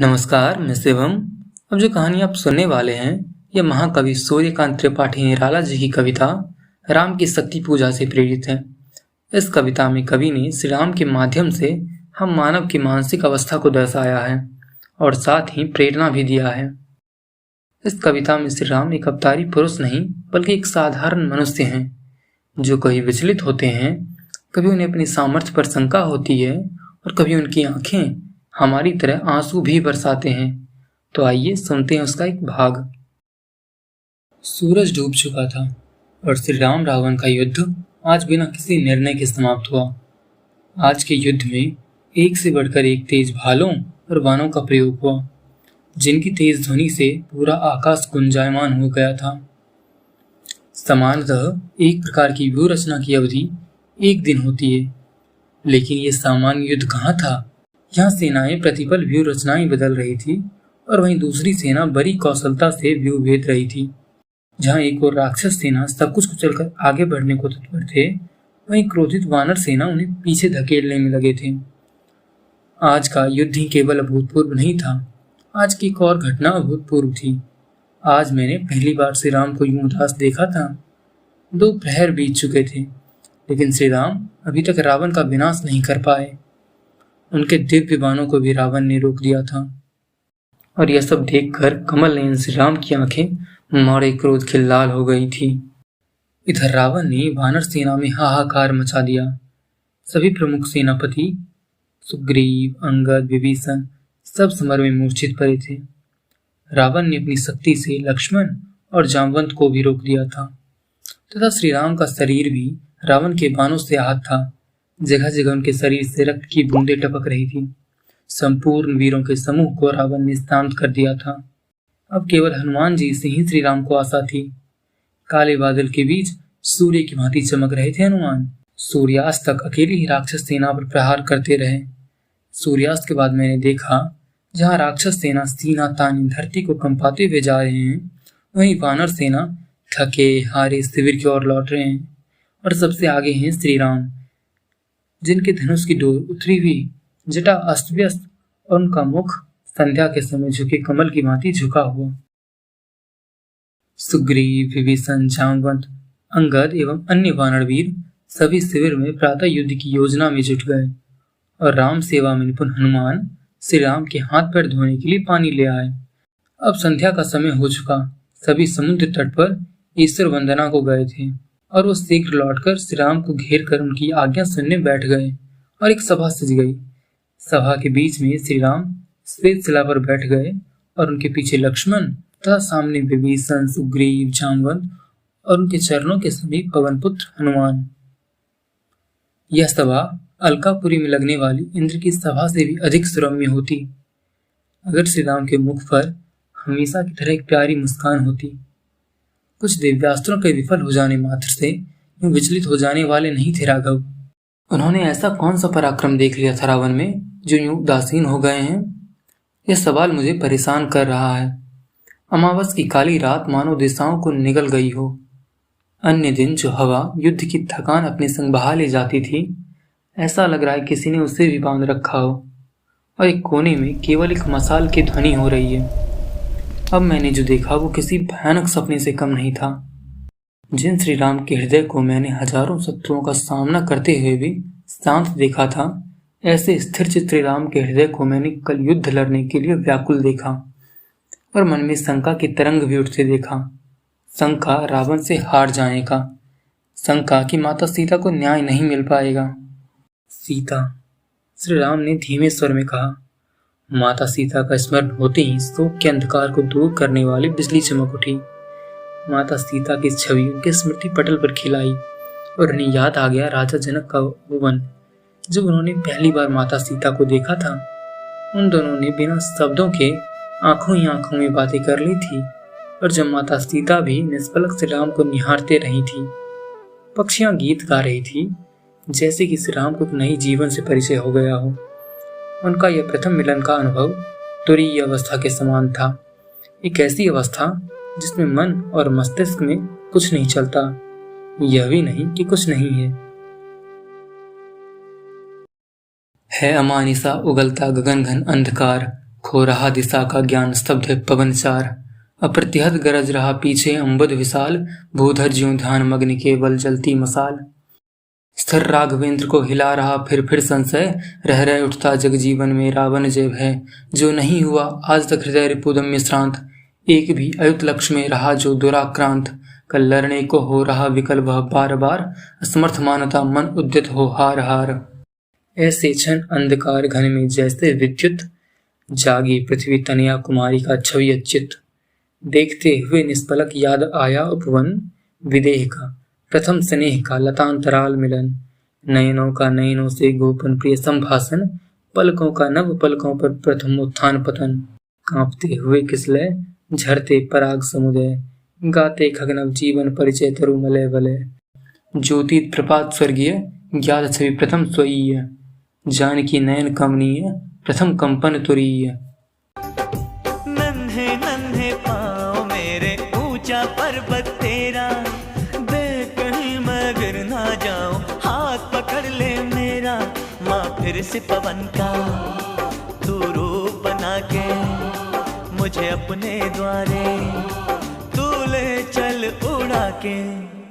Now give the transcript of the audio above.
नमस्कार, मैं शिवम। अब जो कहानी आप सुनने वाले हैं, यह महाकवि सूर्यकांत त्रिपाठी निराला जी की कविता राम की शक्ति पूजा से प्रेरित है। इस कविता में कवि ने श्री राम के माध्यम से हम मानव की मानसिक अवस्था को दर्शाया है और साथ ही प्रेरणा भी दिया है। इस कविता में श्री राम एक अवतारी पुरुष नहीं, बल्कि एक साधारण मनुष्य हैं, जो कभी विचलित होते हैं, कभी उन्हें अपनी सामर्थ्य पर शंका होती है और कभी उनकी आंखें हमारी तरह आंसू भी बरसाते हैं। तो आइए सुनते हैं उसका एक भाग। सूरज डूब चुका था और श्री राम रावण का युद्ध आज बिना किसी निर्णय के समाप्त हुआ। आज के युद्ध में एक से बढ़कर एक तेज भालों और बाणों का प्रयोग हुआ, जिनकी तेज ध्वनि से पूरा आकाश गुंजायमान हो गया था। सामान्यतः एक प्रकार की व्यूह रचना की अवधि एक दिन होती है, लेकिन ये सामान्य युद्ध कहाँ था। यहाँ सेनाएं प्रतिपल व्यूह रचनाएं बदल रही थी और वहीं दूसरी सेना बड़ी कौशलता से व्यूह भेद रही थी। जहाँ एक और राक्षस सेना सब कुछ कुचलकर आगे बढ़ने को तत्पर थे, वहीं क्रोधित वानर सेना उन्हें पीछे धकेलने में लगे थे। आज का युद्ध ही केवल अभूतपूर्व नहीं था, आज की एक और घटना अभूतपूर्व थी। आज मैंने पहली बार श्री राम को यूं उदास देखा था। 2 प्रहर बीत चुके थे, लेकिन श्री राम अभी तक रावण का विनाश नहीं कर पाए। उनके दिव्य बाणों को भी रावण ने रोक दिया था। और यह सब देखकर कमल नयन श्री राम की आंखें मारे क्रोध के लाल हो गई थी। इधर रावण ने वानर सेना में हाहाकार मचा दिया। सभी प्रमुख सेनापति सुग्रीव, अंगद, विभीषण सब समर में मूर्छित पड़े थे। रावण ने अपनी शक्ति से लक्ष्मण और जामवंत को भी रोक दिया था, तथा श्री राम का शरीर भी रावण के बाणों से आहत था। जगह जगह उनके शरीर से रक्त की बूंदें टपक रही थी। संपूर्ण वीरों के समूह को रावण ने शांत कर दिया था। अब केवल हनुमान जी से ही श्री राम को आशा थी। काले बादल के बीच सूर्य की भांति चमक रहे थे हनुमान। सूर्यास्त तक अकेली ही राक्षस सेना पर प्रहार करते रहे। सूर्यास्त के बाद मैंने देखा, जहाँ राक्षस सेना सीना तानी धरती को कंपाते हुए जा रहे हैं, वहीं वानर सेना थके हारे शिविर की ओर लौट रहे हैं। और सबसे आगे हैं श्री राम, जिनके धनुष की डोर उतरी हुई, जटा अस्त व्यस्त और उनका मुख संध्या के समय झुके कमल की भांति झुका हुआ। सुग्रीव, विभीषण, जामवंत, अंगद एवं अन्य वानरवीर सभी शिविर में प्रातः युद्ध की योजना में जुट गए और राम सेवा में निपुण हनुमान श्री राम के हाथ पैर धोने के लिए पानी ले आए। अब संध्या का समय हो चुका। सभी समुद्र तट पर ईश्वर वंदना को गए थे और वो शीघ्र लौटकर श्री राम को घेर कर उनकी आज्ञा सुनने बैठ गए और एक सभा सज गई। सभा के बीच में श्री राम श्वेत शिला पर बैठ गए और उनके पीछे लक्ष्मण तथा सामने विभीषण, सुग्रीव, जामवंत और उनके चरणों के समीप पवनपुत्र हनुमान। यह सभा अलकापुरी में लगने वाली इंद्र की सभा से भी अधिक सुरम्य होती, अगर श्री राम के मुख पर हमेशा की तरह एक प्यारी मुस्कान होती। कुछ दिव्यास्त्रों के विफल हो जाने मात्र से यूं विचलित हो जाने वाले नहीं थे राघव। उन्होंने ऐसा कौन सा पराक्रम देख लिया था रावण में, जो यूं उदासीन हो गए हैं? यह सवाल मुझे परेशान कर रहा है। अमावस की काली रात मानो दिशाओं को निगल गई हो। अन्य दिन जो हवा युद्ध की थकान अपने संग बहा ले जाती थी, ऐसा लग रहा है किसी ने उसे भी बांध रखा हो और एक कोने में केवल एक मसाल की ध्वनि हो रही है। अब मैंने जो देखा वो किसी भयानक सपने से कम नहीं था। जिन श्री राम के हृदय को मैंने हजारों शत्रुओं का सामना करते हुए भी शांत देखा था, ऐसे स्थिर चित्त श्री राम के हृदय को मैंने कल युद्ध लड़ने के लिए व्याकुल देखा और मन में शंका की तरंग भी उठते देखा। शंका रावण से हार जाने का, शंका कि माता सीता को न्याय नहीं मिल पाएगा। सीता, श्री राम ने धीमे स्वर में कहा। माता सीता का स्मरण होते ही शोक के अंधकार को दूर करने वाली बिजली चमक उठी। माता सीता की छवि उनके स्मृति पटल पर खिलाई और उन्हें याद आ गया राजा जनक का उपवन, जब उन्होंने पहली बार माता सीता को देखा था। उन दोनों ने बिना शब्दों के आंखों ही आंखों में बातें कर ली थी और जब माता सीता भी निष्पलक श्री राम को निहारते रही थी। पक्षियां गीत गा रही थी, जैसे कि श्री राम को एक नई जीवन से परिचय हो गया हो। उनका यह प्रथम मिलन का अनुभव तुरीय अवस्था के समान था, एक ऐसी अवस्था जिसमें मन और मस्तिष्क में कुछ नहीं चलता, यह भी नहीं कि कुछ नहीं है अमानिसा उगलता गगन घन अंधकार, खो रहा दिशा का ज्ञान, स्तब्ध है पवनचार। अप्रतिहत गरज रहा पीछे अम्बुद विशाल, भूधर ज्यों ध्यान मग्न केवल जलती मसाल। स्थिर राघवेंद्र को हिला रहा फिर संशय, रह उठता जगजीवन में रावण जय भय। जो नहीं हुआ आज तक हृदय रिपुदम्य श्रांत, एक भी अयुत लक्ष्य में रहा जो दुराक्रांत। कल लड़ने को हो रहा विकल वह बार बार, असमर्थ मानता मन उद्यत हो हार हार। ऐसे क्षण अंधकार घन में जैसे विद्युत, जागी पृथ्वी तनया कुमारी का छवि अच्युत। देखते हुए निष्पलक याद आया उपवन, विदेह का प्रथम स्नेह का लतांतराल मिलन। नयनों का नयनों से गोपन प्रिय संभाषण, पलकों का नव पलकों पर प्रथम उत्थान पतन। कांपते हुए किसलय झरते पराग समुदय, गाते खगनव जीवन परिचय तरु मलय वलय। ज्योति प्रपात स्वर्गीय, ज्ञात छवि प्रथम स्वयीय। जानकी नयन कमनीय, प्रथम कंपन तुरीय। नन्हे नन्हे पाँव मेरे, ऊंचा पर्वत तेरा, देख कहीं मैं गिर ना जाऊं, हाथ पकड़ ले मेरा। माँ फिर से पवन का तू रूप बना के, मुझे अपने द्वारे तू ले चल उड़ा के।